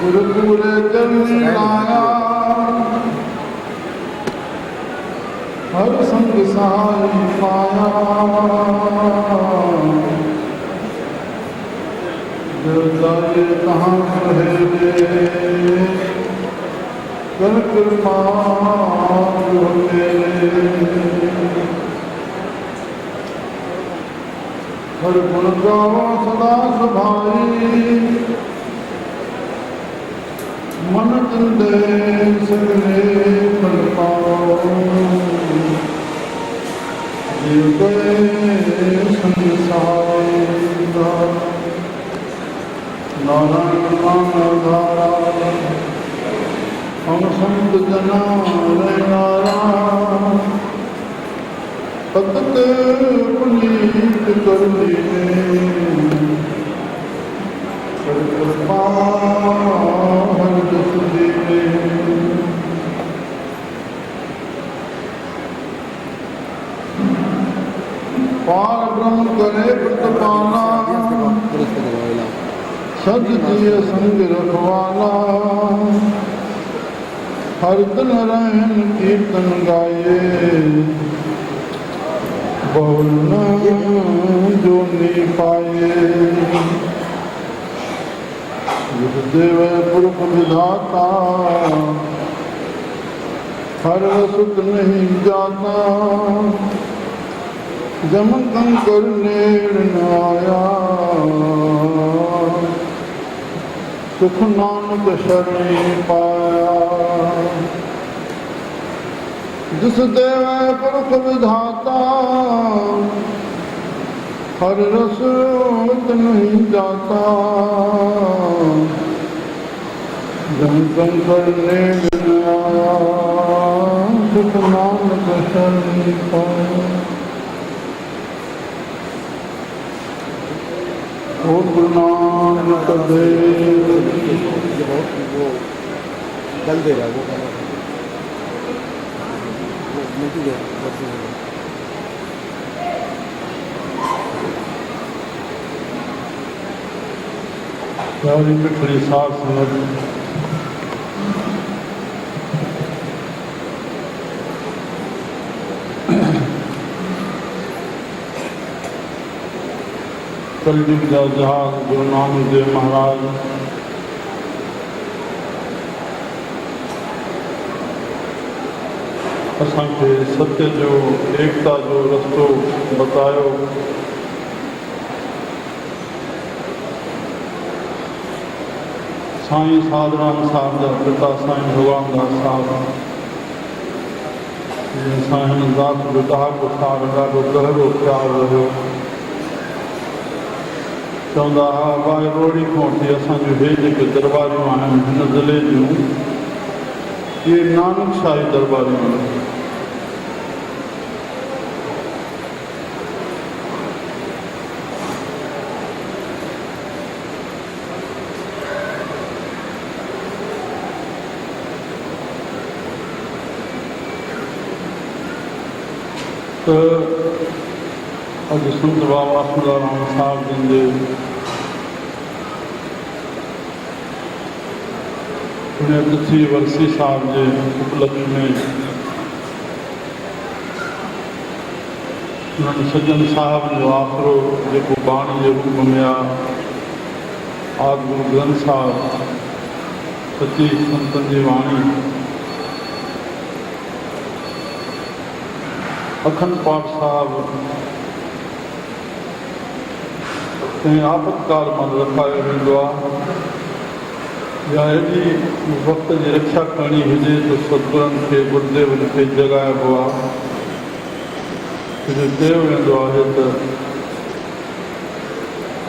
गुरुपुरे चलने लाया हर संग सहाय पाया जो जाए कहाँ रहे कर कृपा हर गुण गाओ सदा सभाई मन चंदे सगले फल पाओ जीव गए संसार नारायण नाम धारा हम संत जना नारा पतत पुनीत कर कृपा हर जस दीने पार ब्रह्म करे प्रतिपाला सज दिय संग रखवाला हर दिन रहन कीर्तन गाये बहुल जो नी पाए गुरुदेव पुरख विधाता हर सुख नहीं जाता जम कंकर नेड़ न आया सुख नानक शरणी पाया जिस देव पुरख विधाता हर रस नहीं जाता जम कंकर नेड़ न आया सुख नानक शरणी पाया। ओम गुरु नानक देव वो जल दे रहा है वो मिट्टी दे प्यारी मिठड़ी साथ संगत कलयुग जा जहाज गुरु नानक देव महाराज असांखे सत्य जो एकता जो रस्तो बतायो। साईं साधराम साहब जा पिता साईं भगवान दास साहब साईं दास जो ॾाढो सार ॾाढो गहरो प्यार रहियो। चवंदा हुआ भाई रोड़ी खां वठी असांजूं हे जेके दरबारियूं आहिनि हिन ज़िले जूं इहे नानक शाही दरबारियूं आहिनि। तो अॼु संत बाबा आसुदाराम साहब जिन जे पुण्यतिथि वर्सी साहब जे उपलक्ष्य में उन्हनि सज्जन साहब जो आखिरो जेको बाणी जे रूप में आहे आदि गुरु ग्रंथ साहब सची संतनि जी वाणी अखंड पाठ साहब कंहिं आपतकाल में रखायो वेंदो आहे या एॾी वक़्त जी रक्षा करणी हुजे तो सतगुरनि खे गुरुदेवनि खे जॻाइबो आहे। जो चयो वेंदो आहे त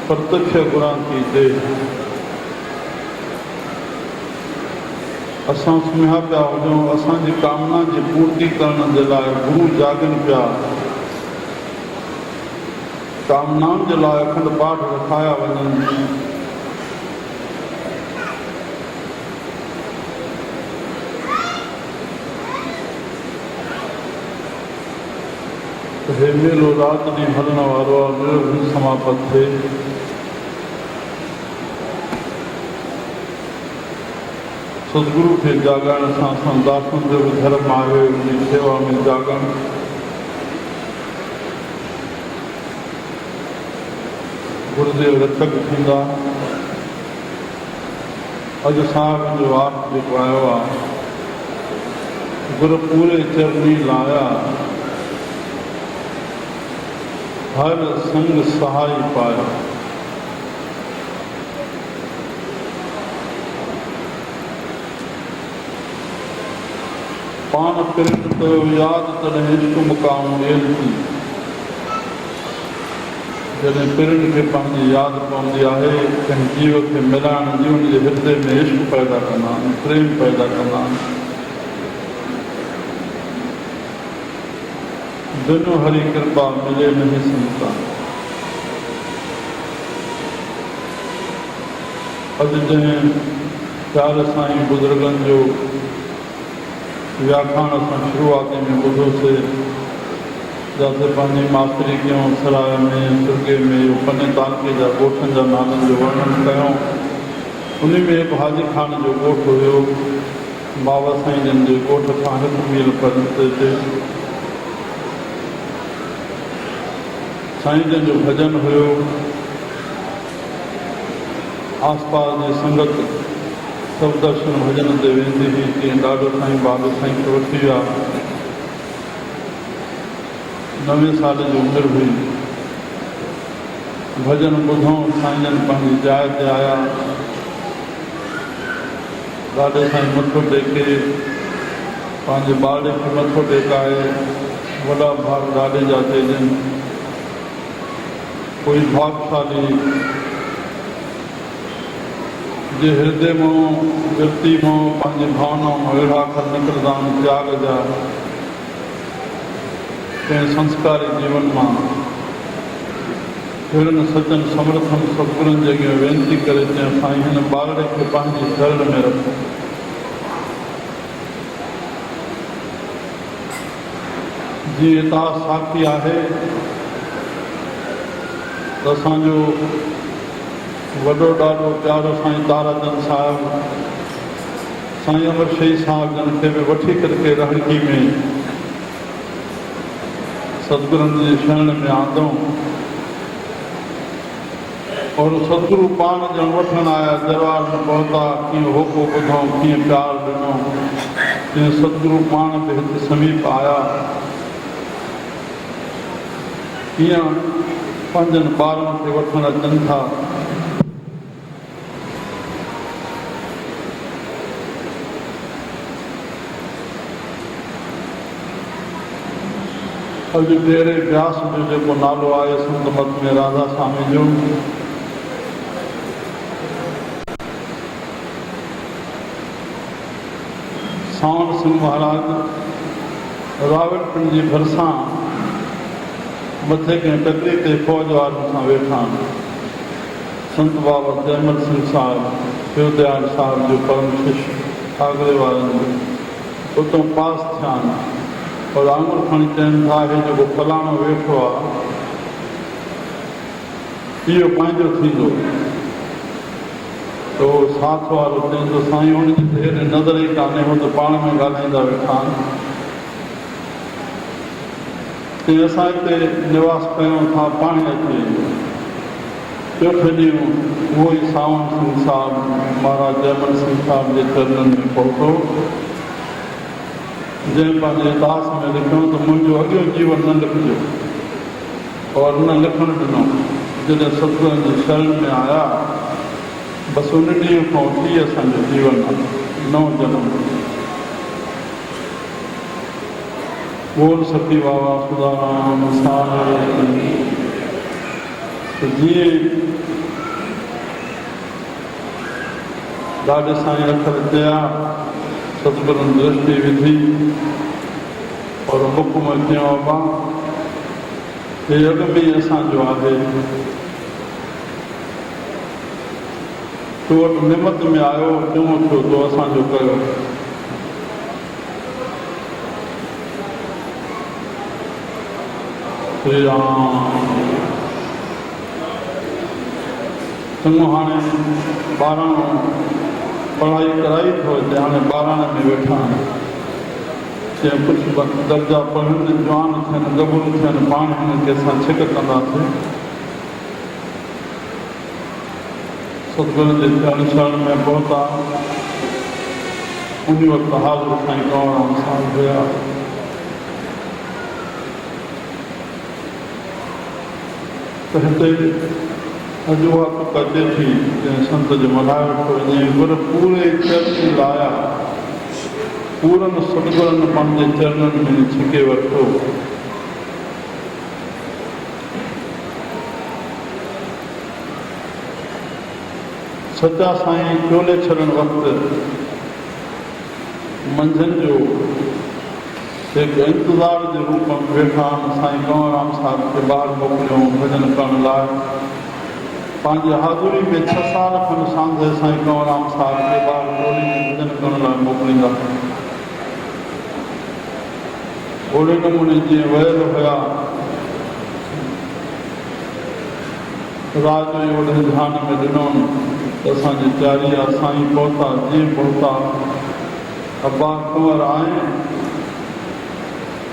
प्रत्यक्ष गुरांती दे असां सुम्हिया पिया हुजूं असांजी कामना जी पूर्ति करण जे लाइ गुरु जागनि पिया। कामनाउनि जे लाइ अखंड पाठ रखाया वञनि। हे मेलो राति ॾींहुं हलण वारो आहे निर्विघ्न समापत थिए। सतगुरु खे जाॻाइण सां असां दासनि जो बि धर्म आहे उन शेवा में जाॻण। गुरुदेव रक्षक थींदा। अॼु साहिब जो वाक जेको आयो आहे गुरु पूरे चरणी लाया हर संग सहाय पाया। पान पिरत तो याद तॾहिं इश्क मुक़ाम ॾियनि थी। जॾहिं पिरनि खे पंहिंजी यादि पवंदी आहे कंहिं जीव खे मिलाइण जी उनजे हृदय में इश्क पैदा कंदा आहिनि प्रेम पैदा कंदा आहिनि। बिनु हरी कृपा मिले नहीं संता। अॼु जंहिं प्यारे साईं बुज़ुर्गनि जो व्याख्यान असां शुरूआती में ॿुधोसीं जिते पंहिंजी मास्तरी कयूं सराय में सुर्गे में पने तालके जा ॻोठनि जा नालनि जो वर्णन कयूं। उन में हिकु हाजी खान जो ॻोठ हुयो बाबा साईं जन जे ॻोठ खां हिकु मील परते ते। साईं जन जो भॼन हुयो। आसपास जी संगत सभु दर्शन भॼन ते वेंदी हुई। तीअं ॾाढो साईं बाबा साईं खे वठी विया। 9 साल जी उमिरि हुई। भॼन ॿुधूं साईं जन पंहिंजी जाइ ते आया। ॾाढे साईं मथो टेके पंहिंजे ॿार खे मथो टेकाए वॾा भाग ॾाढे जा चइजनि। कोई भागशाली जे हृदय मां वृत्ति मां पंहिंजी भावनाऊं मां अहिड़ा अखर निकिरंदा आहिनि त्याग जा। कंहिं संस्कारी जीवन मां अहिड़नि सचनि समर्थन सतगुरनि जे अॻियां वेनती करे चयऊं साईं हिन ॿारड़े खे पंहिंजी शरण में रखो। जीअं हितां साखी आहे त असांजो वॾो ॾाढो प्यारो साईं ताराचंद साहिबु साईं अमर शही साहिब जन खे बि वठी करके रहणगी में सतगुरुनि जी शरण में आंदऊं और सतगुरु पाण ॼण वठण आया दरबार में पहुता कीअं होको ॿुधऊं कीअं प्यारु ॾिनो कीअं सतगुरु पाण बि हिते समीप आया कीअं पंहिंजनि ॿारनि खे वठणु अचनि था। अॼु ॾेरे व्यास जो जेको नालो आहे संत मत में राधा स्वामी जो सावण सिंह महाराज रावलपिंड जी भरिसां मथे कंहिं टकरी ते फ़ौज वारनि सां वेठा संत बाबा जयमल सिंह साहिबु शिवदयाल साहिब जो परम शिष्य आगरे वारनि जो उतां पास थिया और आंगुर खणी चवनि था हे जेको फलाणो वेठो आहे इहो पंहिंजो थींदो त उहो साथ वारो चवंदो साईं हुनजी त हेॾे नज़र ई कान्हे हो त पाण में ॻाल्हाईंदा वेठा आहिनि ते असां हिते निवास कयूं था पाणी अची वेंदो चोथे ॾींहुं उहो ई सावण सिंह साहिबु महाराज जयमल सिंह साहिब जे चरणनि में पहुतो जंहिं पंहिंजे दास में लिखियो त मुंहिंजो अॻियो जीवन न लिखिजो और न लिखणु ॾिनो जॾहिं सतगुरनि जी शरण में आया बसि उन ॾींहं खां वठी असांजो जीवन आहे नओं जनम बोल सखी बाबा सुदाराम साहिब जीअं ॾाढे साईं अखर चया सतगुरुनि दृष्टि विधि और हुकुम कयो बाबा हे अॻ में ई असांजो आहे तो वटि निमत में आयो चङो थियो तो असांजो कयो श्री राम चङो हाणे ॿारहं पढ़ाई कराई थो हिते हाणे 12 में वेठा आहिनि जीअं कुझु दर्जा पढ़नि जवान थियनि गबरू थियनि पाण हिननि खे असां छिक कंदासीं सतगुरुनि जे चरण शरण में पहुता उन वक़्तु हाज़िर साईं कंवरराम साहिब हुया त हिते अॼु उहा तुक अचे थी जंहिं संत जो मल्हायो वेठो वञे पर पूरे चर्च लाया पूरनि सतगुरनि पंहिंजे चरणनि में छिके वरितो सचा साईं चोले छॾण वक़्तु मंझंदि जो हिकु इंतज़ार जे रूप में वेठा आहिनि साईं कंवरराम साहिब खे ॿाहिरि मोकिलियऊं भॼन करण लाइ पंहिंजी हाज़ुरी में 6 साल खनि सांधे साईं कंवरराम साहिब खे ॿाहिरि टोली में भॼन करण लाइ मोकिलींदा ओड़े नमूने जीअं वयल हुया रात जो ओड़े ध्यान में ॾिनो त असांजी तयारी आहे साईं पहुता जीअं पहुता अब्बा कंवर आए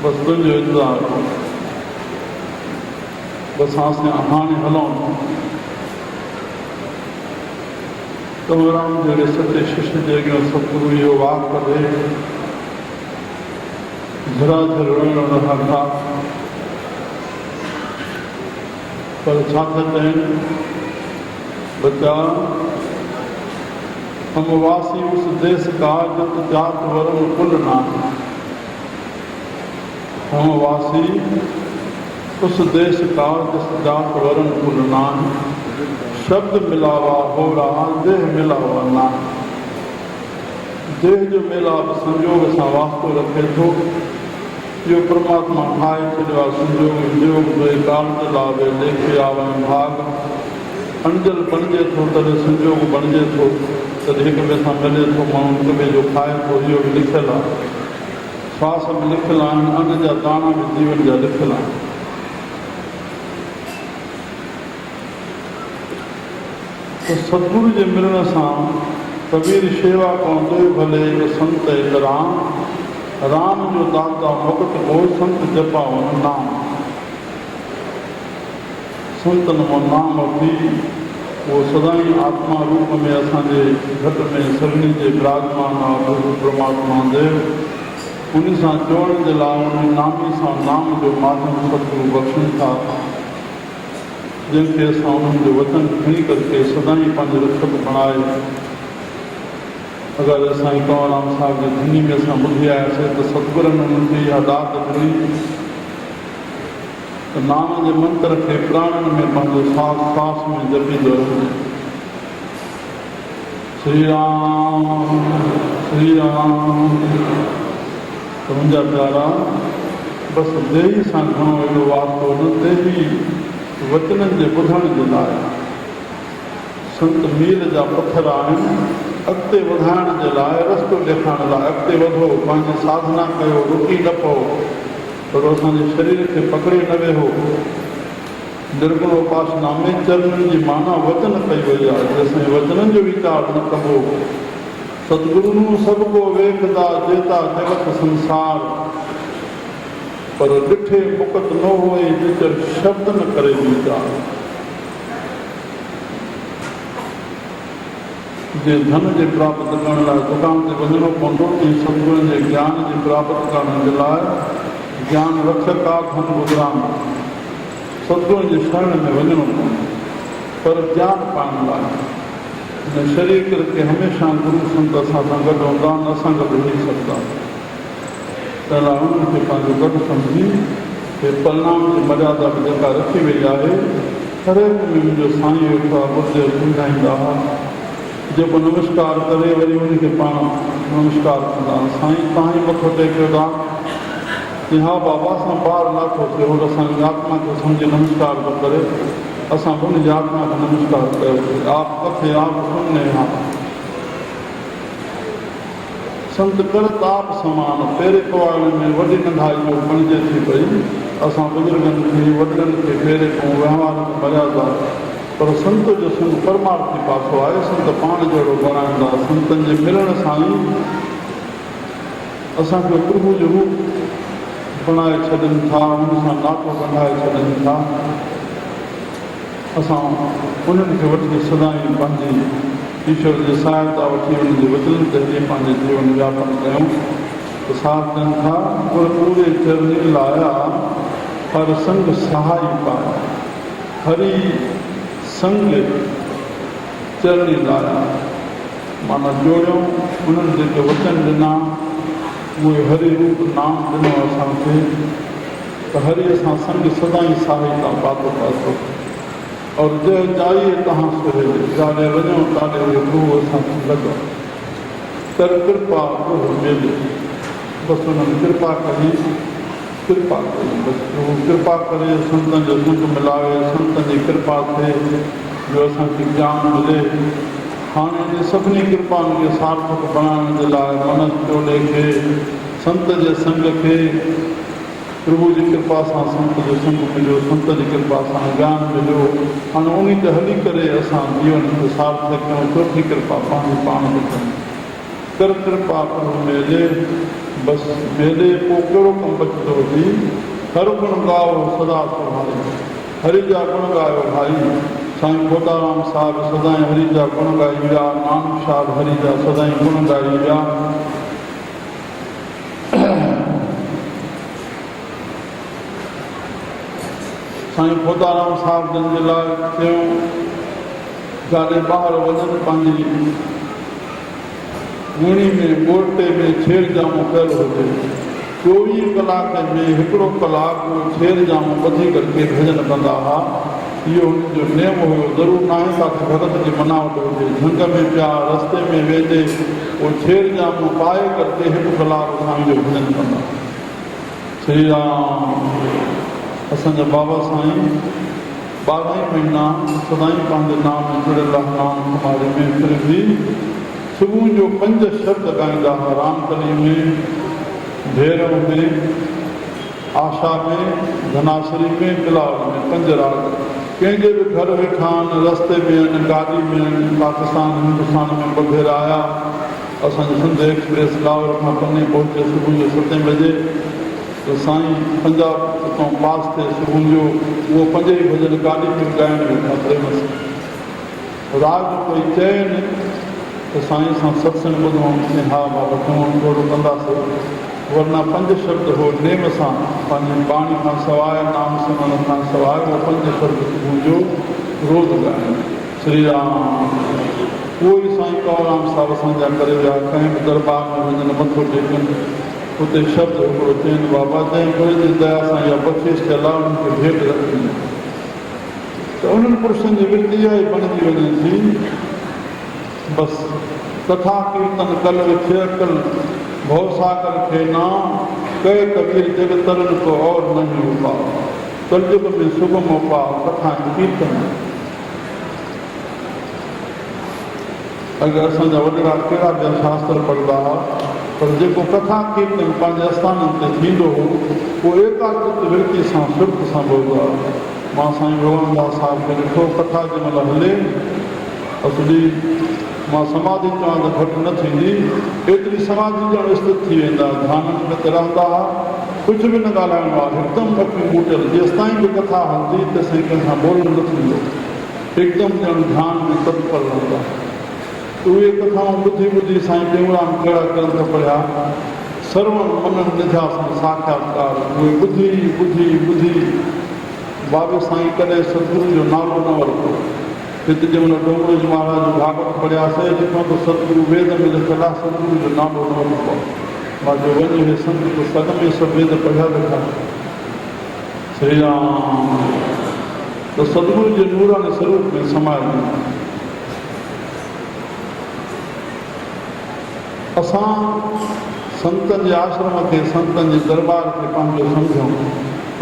बसि तुंहिंजो इंतज़ारु बसि असां हाणे हलूं कंवरराम जहिड़े सचे शिष्य जे अॻियां सतगुरु इहो वाक करे झराझर रोइण रहा था पर छा था चवनि बच्चा हम वासी उस देश का जत जात वर्ण कुल ना हम वासी उस देश का जिस जात वर्ण कुल ना शब्द मिलावा हो रहा देह मिलावा ना देह जो मिलाप संयोग सां वास्तो रखे थो इहो परमात्मा ठाहे छॾियो आहे संयोग योग बि काल ते लावे लेखे आवे भाग अंजल बणिजे थो तॾहिं संयोग बणिजे थो तॾहिं हिक ॿिए सां मिले थो माण्हू हिक ॿिए जो खाए थो इहो बि लिखियलु आहे श्वास बि लिखियलु आहिनि अन्न जा दाणा बि जीवन जा लिखियलु आहिनि तो सतगुरु के मिलण से कबीर शेवा को दे भले संत एक राम, राम जो दाता मुक्त हो संत जपा वन नाम। संतन वो नाम भी वो सदाई आत्मा रूप में असांजे घट में सभिनी के विराजमान आहे परमात्मा देव। उन सां जोड़न जे लाइ उन नामी सां नाम जो माध्यम सतगुरु बख़्शनि था, जिनके असां उन्हनि जो वचन खणी करके सदाई पंहिंजो रक्षक बणाए। अगर साईं कंवरराम साहब की धुनी में असां ॿुधी आयासीं तो सतगुरनि उन्हनि खे इहा दात ॾिनी तो नाम के मंत्र के प्राणन में पंहिंजो सांस सांस में जपींदो रहे। श्री राम श्री राम। तो मुंहिंजा प्यारा बसि देही सां घणो अहिड़ो वास्तो न, देही वचननि जे ॿुधण जे लाइ संत मील जा पत्थर आहिनि, अॻिते वधाइण जे लाइ रस्तो ॾेखारण लाइ अॻिते वधो, पंहिंजी साधना कयो, रुकी न पओ, पर असांजे शरीर खे पकड़े न वेहो। निर्गुण उपासना में चरणनि जी माना वचन कई वई आहे, जंहिंसां वचननि जो वीचार न कबो। सतगुरु सभु को वेखदा जेता जगत संसार, पर ॾिठे मुकत न होए जिचर शब्द न करे वीचार। जे धन के प्राप्त करण लाइ दुकान ते वञणो पवंदो, तीअं सतगुरनि जे ज्ञान जी प्राप्त करण जे लाइ ज्ञान रक्षक आहे धन गुजरान। सतगुरनि जी शरण में वञणो पवंदो, पर ज्ञान पाइण लाइ हिन शरीर के हमेशा गुरु संत असां सां गॾु हूंदा, न असां गॾु रही सघंदा। पहिला उन्हनि खे पंहिंजो गॾु सम्झी हे परिणाम जी मर्यादा बि जेका रखी वई आहे, हर हिक में मुंहिंजो साईं वेठो आहे, ॿुधे सम्झाईंदा हुआ। जेको नमस्कार करे वरी उनखे पाण नमस्कार कंदा, साईं तव्हां ई मथो टेकियो था कि हा बाबा असां ॿार लाथो थियो, और असांजी आत्मा खे सम्झी नमस्कार थो करे, असां उनजी आत्मा खे नमस्कार कयो। आप कथे आप सुनने हा संत करत आप समान। पेरे पवाड़े में वॾी नंढाई जो पंहिंजे थी पई, असां बुजुर्गनि खे वॾनि खे पेरे खां व्यवहार मर्यादा, पर संत जो संग परमार्थी पासो आहे। संत पाण जहिड़ो बणाईंदा, संतनि जे मिलण सां ई असांखे प्रभु जो रूप बणाए छॾनि था, हुन सां नातो ॻंढाए छॾनि था। असां उन्हनि खे वठी सदाई पंहिंजी ईश्वर जी सहायता वठी उन्हनि जे वचन ते हली पंहिंजे जीवन व्यापन कयूं। तो साथ कनि था गुर पूरे चरनी लाया, हर संग सहाई पाया। हरी संग चरणी लाया माना जोड़ियों, उन्हनि जेके वचन ॾिना उहे हरि रूप नाम ॾिनो असांखे, त हरीअ सां संग सदाई सहायता पातो पातो। और जंहिं चाहिए तव्हां सुहेले, जाॾे वञो ताॾे गुरु असांखे लॻो, कर कृपा गुरु मेले। बसि हुननि कृपा कई, कृपा कई, बसि उहो कृपा करे संतनि जो संग मिलावे, संतनि जी कृपा थिए जो असांखे ज्ञान मिले। हाणे इन सभिनी कृपाउनि खे सार्थक बणाइण जे लाइ मनस चोले खे, संत जे संग खे, प्रभु जी कृपा सां संत जो संग मिलियो, संत जी कृपा सां ज्ञान मिलियो। हाणे उन ते हली करे असां जीवन खे सार्थक कयूं। चोथी कृपा पंहिंजी पाण खे कयूं, कर कृपा प्रभु मेले। बसि मेले पोइ कहिड़ो कमु बचंदो हुजे। हर गुण गाओ सदा सुभाणे, हरि जा गुण ॻायो भाई। साईं खोताराम साहिब सदाई हरि जा गुण ॻाई विया, नानक साहिब हरि जा सदाई गुण ॻाई विया। साईं खोताराम साहिब जन जे लाइ थियूं, जाॾे ॿार वञनि पंहिंजी गुणी में ॻोल्टे में छेड़ जामो कयल हुजे, 24 कलाक में हिकिड़ो कलाकु छेड़ जामो ॿधी करके भॼन कंदा हुआ। इहो हुननि जो नेम हुयो। ज़रूरु न आहे काथे भगत जी मनावट हुजे, झंग में पिया रस्ते में वेंदे उहो छेड़ जामो पाए करके 1 कलाक साईं जो भॼन कंदा। श्री राम। असांजा बाबा साईं 12 महीना सदाई पंहिंजे नाम में जुड़ियल नाम कुमारी में, फिर बि सुबुह जो 5 शब्द ॻाईंदा हुआ। रामकली में, भैरव में, आशा में, धनाश्री में, बिलावल में 5 राग। कंहिंजे बि घर वेठा आहिनि, रस्ते में आहिनि, गाॾी में आहिनि, पाकिस्तान हिंदुस्तान में बग़ैर आया। असांजो सिंध एक्सप्रेस लाहौर खां पन्ने पहुचे सुबुह जो 7 बजे। तो साईं पंजाब खां पास थिए सुबुह जो उहो 5 भॼन गाॾी में ॻाइण वेठा प्रेम सां। राग कोई चइनि त साईं सां सत्संग ॿुधूं, हा बाबा चऊं थोरो कंदासीं, वरना 5 शब्द हो नेम सां पंहिंजी बाणी खां सवाइ, नाम सिमरन खां सवाइ उहो 5 शब्द सुबुह जो रोज़ ॻाइनि। श्री राम उहो ई साईं कंवरराम साहिब असांजा करे विया। कंहिं बि दरबार में वञनि मथो टेकनि, उते शब्द हिकिड़ो चइनि, बाबा जंहिं गुरू जी दया सां इहा बख़्शिश थियल आहे उन्हनि खे भेट रखनि। त उन्हनि पुरुषनि जी विरती इहा ई बणिजी वञे थी। बसि कथा कीर्तन कल थियकल भवसागर खे नाम कह कबीर जग तरन को और नहीं उपाय। कलयुग में सुगम उपाय कथा कीर्तन। अगरि असांजा वॾड़ा कहिड़ा ॿिया शास्त्र पढ़ंदा हुआ, पर जेको कथा कीर्तन पंहिंजे आस्थाननि ते थींदो हो उहो एकाग्रत विरती सां सुर्त सां ॿुधंदो आहे। मां साईं भगवानदास साहिब खे ॾिठो, कथा जंहिं महिल हले असली मां समाधि चवां त घटि न थींदी, एतिरी समाधि ॼण स्थित थी वेंदा, ध्याननि में त रहंदा हुआ, कुझु बि न ॻाल्हाइणो आहे, हिकदमि अखियूं ॿूटियल। जेसि ताईं बि कथा हलंदी तेसिताईं कंहिंसां ॿोल न थींदो, हिकदमि ॼण ध्यान में तत्पर रहंदा। उहे कथाऊं ॿुधी ॿुधी साईं टेऊंराम कहिड़ा ग्रंथ पढ़िया, सर्वण मनन निध्यासन साक्षात्कार। उहे ॿुधी ॿुधी ॿुधी बाबे साईं कॾहिं सतगुरू जो नालो न वरितो। हिते जंहिं महिल डोंगरेज महाराज जो भागवत पढ़ियासीं, ॾिठो त सतगुरू वेद में लिखियलु आहे, सतगुरू जो नालो न वरितो। मां जो वञ हे संत त सग में सभु वेद पढ़िया वेठा। श्री राम त सतगुरू जे नूरानी स्वरूप में समाए। असां संतनि जे आश्रम खे, संतनि जे दरबार खे पंहिंजो सम्झूं,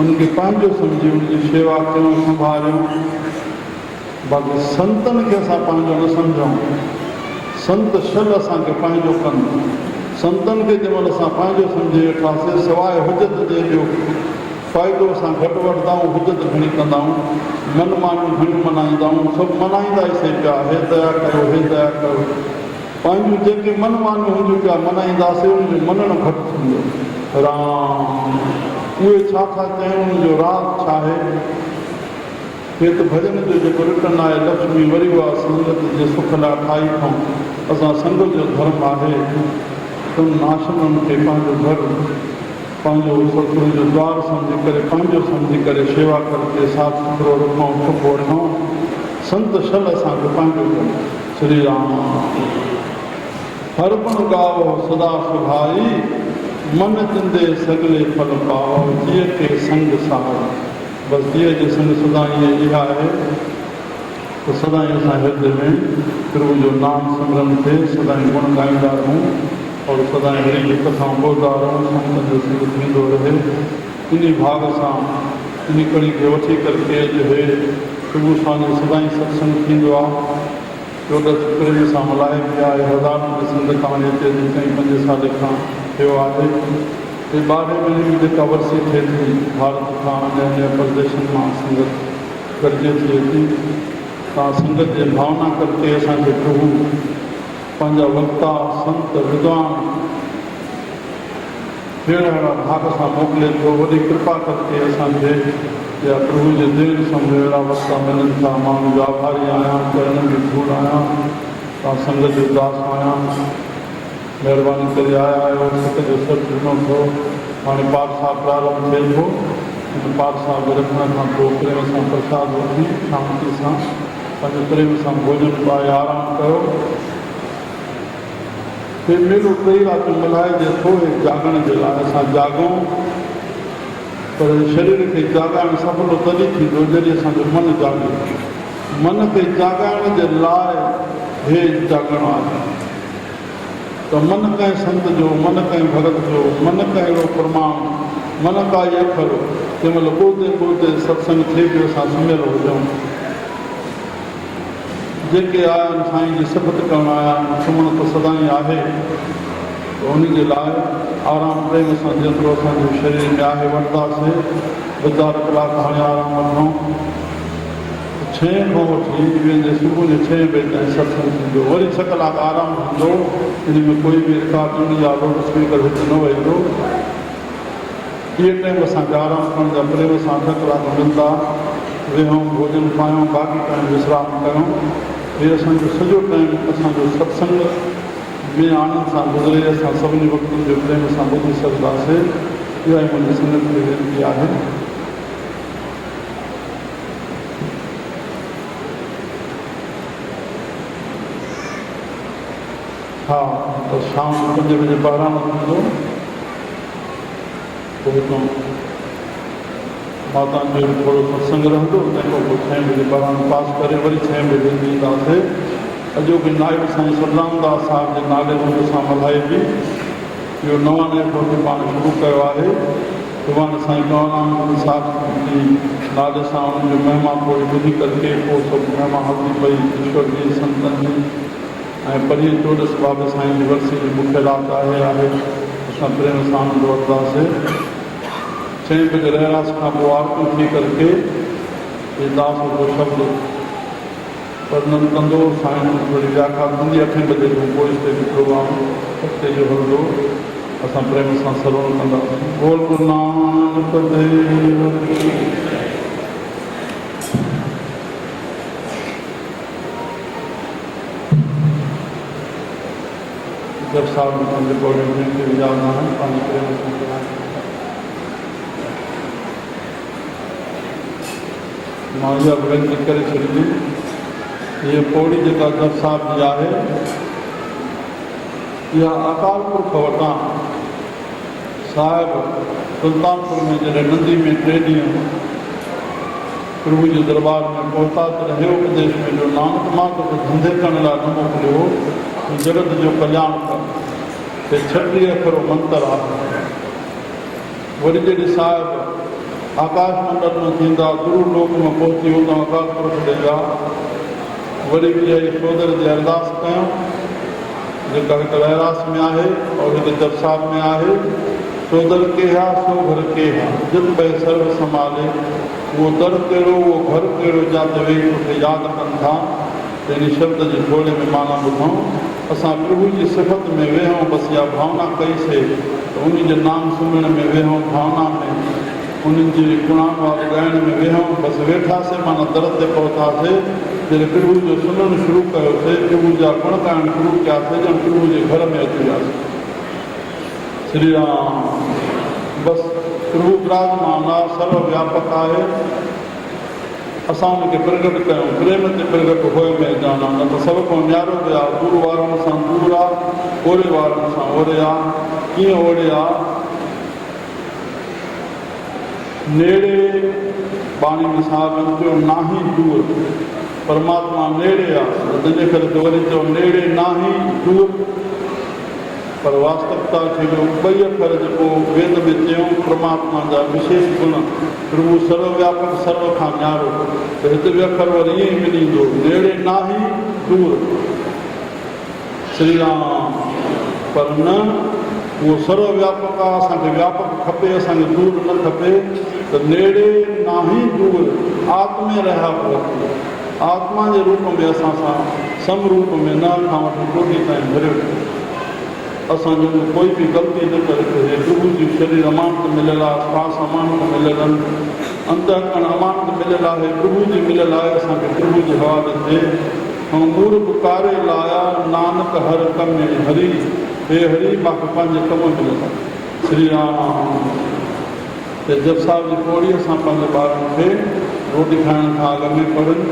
उनखे पंहिंजो सम्झी उनजी शेवा कयूं, संभालियूं। बाक़ी संतनि खे असां पंहिंजो न सम्झूं, संत शल असांखे पंहिंजो कनि। संतनि खे जंहिं महिल असां पंहिंजो सम्झी वेठासीं, सवाइ हुजत जंहिंजो फ़ाइदो असां घटि वठंदा आहियूं, हुजत घणी कंदा आहियूं, मन मानियूं घणियूं मल्हाईंदा आहियूं, सभु मल्हाईंदा ई सही पिया, हे दया कयो, हे दया कयो। पंहिंजूं जेके मन मानियूं हूंदियूं पिया मल्हाईंदासीं, उनजो मञणु घटि थींदो। राम उहे छा था चयूं, उनजो राज़ छा आहे? हे त भॼन जो जेको रिटर्न आहे, लक्ष्मी वरी उहा संगत जे सुख लाइ ठाही अथऊं। असां संगत जो धर्म आहे त आश्रमनि खे पंहिंजो घर, पंहिंजो सतगुरू जो द्वार सम्झी करे, पंहिंजो सम्झी करे शेवा करके साफ़ सुथरो रखूं, सुख वठूं। संत शल असांखे पंहिंजो कनि। श्री राम हर गुण गाओ सदा सुभाई, मन चिंदे सगले फल पाओ, जिए के संग सहाय। बसि धीअ जे संग सदाईं इहा आहे त सदाईं असां हृदय में प्रभु जो नाम सिमरन थिए, सदाईं गुण ॻाईंदा रहूं और सदाईं हरि जी कथाऊं ॿुधंदा रहूं, संतनि जो संग थींदो रहे। इन भाग सां इन कड़ी खे वठी करके जो हे सुबुह सां सदाईं सत्संग थींदो आहे। चोॾहं प्रेम सां मल्हाए बि आहे। हज़ारनि जी संगत हाणे हिते 4-5 साल खां थियो आहे। हे 12 महीने में जेका वर्सी थिए थी, भारत खां अन्य प्रदेशनि मां संगत गॾिजे थिए थी। तव्हां संगत जे भावना करके असांखे प्रभु पंहिंजा वक्ता, संत, विद्वान अहिड़ा भाग सां मोकिले थो। वॾी कृपा करके असांखे या प्रभु जे दिल सां अहिड़ा वक्ता मिलनि था। मां मुंहिंजो आभारी आहियां, चरणनि में धूल आहियां। तव्हां संगत जो दास आहियां, महिरबानी करे आया आहियो। सत जो सभु ॾिनो थियो। हाणे पाठशाला प्रारंभ थिए थो। हिन पाठशाला रखण खां पोइ प्रेम सां प्रसाद वठी शांति सां पंहिंजे प्रेम सां भोजन पाए आराम कयो। हे मेलो 3 रातियूं मल्हाइजे थो जागण जे लाइ। असां जागूं, पर शरीर खे जाॻाइण सफलो तॾहिं थींदो जॾहिं असांजो मन जाॻे। मन खे जाॻाइण जे लाइ हे जाॻणो आहे। त मन कंहिं संत जो, मन कंहिं भगत जो, मन कंहिं अहिड़ो प्रमाण, मन का इहे अखर तंहिं महिल ॿुधंदे ॿुधंदे सत्संग थिए पियो, असां सुम्हियल हुजूं। जेके आया आहिनि साईं जी सिफ़त करणु आया आहिनि, सुम्हण त सदाईं आहे। उनजे लाइ आराम प्रेम सां जेतिरो असांजे शरीर में आहे वठंदासीं। 2-4 कलाक हाणे आराम वठूं। 6 खां वठी वेंदे सुबुह जो 6 बजे ताईं सत्संग थींदो, वरी 6 कलाक आराम थींदो। इन में कोई बि रिकॉर्डिंग या लाउड स्पीकर हिते न वेंदो। इहे टाइम असांखे आराम करण जा प्रेम सां 8 कलाक मिलंदा। वेहूं, भोजन खायूं, बाक़ी टाइम विश्राम कयूं। इहे असांजो सॼो टाइम असांजो सत्संग में आनंद सां गुज़रे, असां सभिनी वक़्तनि जो प्रेम सां ॿुधी सघंदासीं। इहा ई मुंहिंजी संगत खे वेनती आहे। हा, त शाम 5 बजे बहिराणो थींदो। पोइ हितां माता जो थोरो सत्संग रहंदो। तंहिंखां पोइ 6 बजे बहिराणो पास करे वरी 6 बजे ईंदासीं। अॼोके नाइब साईं सतरामदास साहिब जे नाले सां मल्हाइबी। इहो नवां एयरपोर्ट पाण शुरू कयो आहे। भॻवान साईं कंवरराम साहिब जे नाले सां उन्हनि जो महिमा पोइ ॿुधी करके पोइ सभु महिमा हलंदी पई। ईश्वर जी, संतनि जी ऐं परीहं 14 बाबे साईं जी वरसी जी मुख्य रात आहे। असां प्रेम सां आनंद वठंदासीं। 6 बजे रहरास खां पोइ आरती थी करके ये दास जो शब्द वर्णन कंदो। साईं थोरी व्याख्या थींदी। 8 बजे जो पोइ स्टेज प्रोग्राम हफ़्ते जो हलंदो। असां प्रेम सां श्रवण कंदासीं। बोल गुरु नानक देव की। जब साहब में पंहिंजे पौड़े में के याद आहिनि, पंहिंजे प्रेम सां मां इहा विनती करे छॾींदी। हीअ पौड़ी जेका जप साहिब जी आहे, इहा अकाल पुरख वटां साहिब सुल्तानपुर में जॾहिं नंदी में 3 ॾींहं प्रभु जे दरबार में पहुता त हे उपदेश में जो नानक मां तोखे धंधे करण लाइ न मोकिलियो, जगत जो कल्याण कर। हे 36 अखर मंत्र आहे। वरी जॾहिं साहिब आकाश मंडल में थींदा, गुरु लोक में पहुची वेंदा अकाल पुरख ॾेगा। वरी बि इहा सोदर जी अरदास कयूं जेका हिकु रहरास में आहे और हिकु जप साहिब में आहे। सोदर के हा सो घर के हा, जित भई सर्व संभाले। उहो दर कहिड़ो, उहो घर कहिड़ो, जाते वेही तोखे यादि कनि था। इन शब्द जे थोरे में माना ॿुधूं। असां प्रभु जी सिफ़त में वेहूं, बसि इहा भावना कईसीं त उन जे नाम सुम्हण में वेहूं, भावना में उन्हनि जे गुणानुवाद ॻाइण में वेहूं। बसि वेठासीं, माना दर ते पहुतासीं। जॾहिं प्रभु जो सुम्हणु शुरू कयोसीं, प्रभु जा गुण ॻाइण शुरू कयासीं, ॼण प्रभु जे घर में अची वियासीं। श्री राम। बसि प्रभु विराजमान आहे, सर्व व्यापक आहे। असां उनखे प्रगट कयूं, प्रेम ते प्रगट होए में जाना। न त सभ खां न्यारो बि आहे, दूर वारनि सां दूर आहे, ओड़े वारनि सां ओड़े आहे। कीअं ओड़े आहे? नेड़े बाणी में साहिबनि चयो नाही दूर, परमात्मा नेड़े आहे। तंहिंजे करे त वरी चयो नेड़े नाही दूर। पर वास्तविकता खे जो 2 अखर जेको वेद में चयूं परमात्मा जा विशेष गुण, प्रभु सर्वव्यापक, सर्व खां न्यारो, त हिते बि अखर वरी ईअं ई मिलींदो, नेड़े नाही दूर। श्री राम। पर न, उहो सर्वव्यापक आहे, असांखे व्यापक खपे, असांखे दूर न खपे। त नेड़े नाही दूर, आत्मे रहिया पियो। आत्मा जे रूप में असां सां समरूप में न खां वठी कोटि ताईं भरियो। असांजो कोई बि ग़लती न करे सघे। प्रभु जी शरीर अमानत मिलियल आहे, श्वास अमानत मिलियल आहिनि, अंतःकरण अमानत मिलियल आहे, प्रभु जी मिलियल आहे। असांखे प्रभु जे हवाले थिए। ऐं मूर्ख कारे लाया नानक हर कम में हरी। हे हरी, मूंखे पंहिंजे कम मिलियल आहे। श्री राम। जप साहिब जी पौड़ी असां पंहिंजे ॿारनि खे रोटी खाइण खां अॻु में पढ़नि,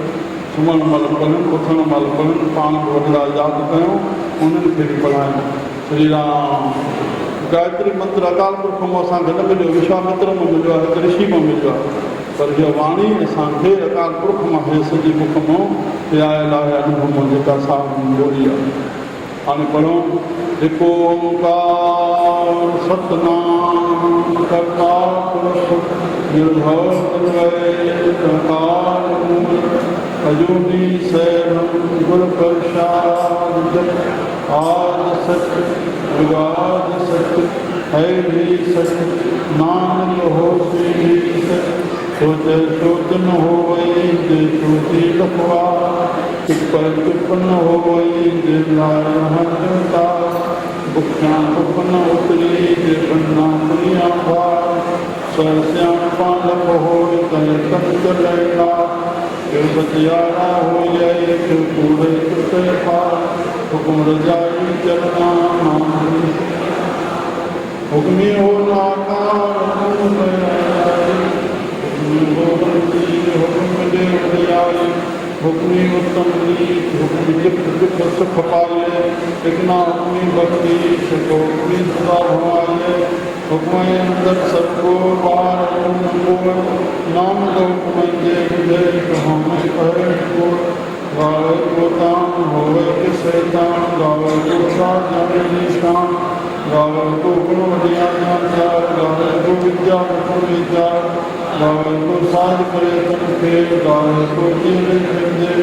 सुम्हण महिल पढ़नि, उथण महिल पढ़नि, पाण बि वॾड़ा यादि कयूं, उन्हनि खे बि पढ़ायूं। श्री राम। गायत्री मंत्र अकाल पुरख मां असांखे न मिलियो, विश्वामित्र मां मिलियो आहे, हिकु ऋषि मां मिलियो आहे। पर इहा वाणी असांखे अकाल पुरख मां हे सॼी मुख मां आयल आहे, अनुभव मां जेका साहिब ॿोली आहे। हाणे पढ़ूं। हिकु ओंकार सतनाम करता पुरुष निर्भव निर्वैर अजूनी सैरम गुर प्रसाद जप आद सच जुगाद सच है भी सच नानक हो भी सच सोच सोचन हो वही जे सोची लखवा चिपल चिपन हो वही जे लाय हंता भुखिया भुखन उतरी जे बन्ना पुनिया भार सस्यापा लख हो तय कंत लैला बतियारा हो जाए तो पूरे कुत्ते पार हुक्म रजाई चलना हुक्मी हो नाकार हुक्म हो बंदी हुक्म दे बजाई हुक्मी उत्तम नीत हुक्म जिप जिप सुख पाए इतना हुक्मी भक्ति सुखो हुक्मी सदा भवाए हुक्म अंदर सबको बार हुक्म नाम दो हुक्म जय जय कहो मैं कहे को गावे को तान होवे के शैतान गावे को सा जाने निशान गावे को गुण बढ़िया जानता गावे को विद्या को विचार गावे को साज करे तन खेल गावे को जीने खेले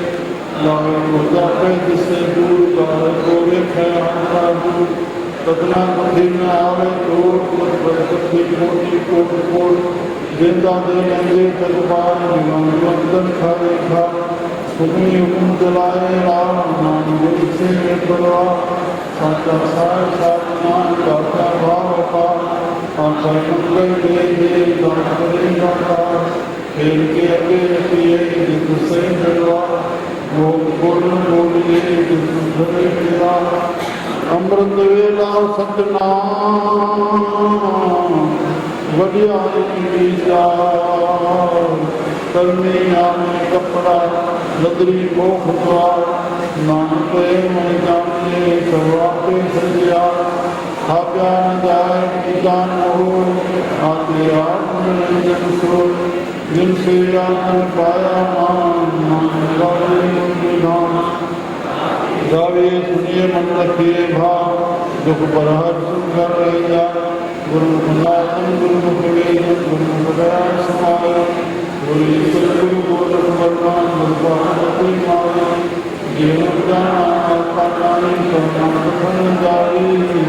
गावे को जापे जिससे दूर गावे को रेखे आंता दूर कतना कठिन आवे तो कठिन मोटी कोट कोट जिंदा दे लेंगे तलवार निगम वंदन खाए खा हुक्मी हुक्म चलाए राम नाम गुरु से बलवा साचा सार साथ नाम दाता भाव का आखा मंगल दे दे दान करे दाता खेल के अगे पिए जित से बलवा बोल बोल बोलिए जित धरे पिया अमृत वेला सतनाम वडियाई विचार करनी आने कपड़ा लदरी मोख द्वार नानक मन जाने सवापे सजिया खाप्या न जाए कीजान हो आते आत्मनिरंजन सो जिनसे आनंद पाया मान गावे धाम गावे सुनिए मन रखिए भाव दुख पर हर सुख कर रह जा गुरु मुखनाथन गुरु मुखवेदन गुरु मुखदयाल समाय गुरु ईश्वर गुरु गोरख भगवान गुरु पार्वती माई जीवन जाना पानी सोना जाई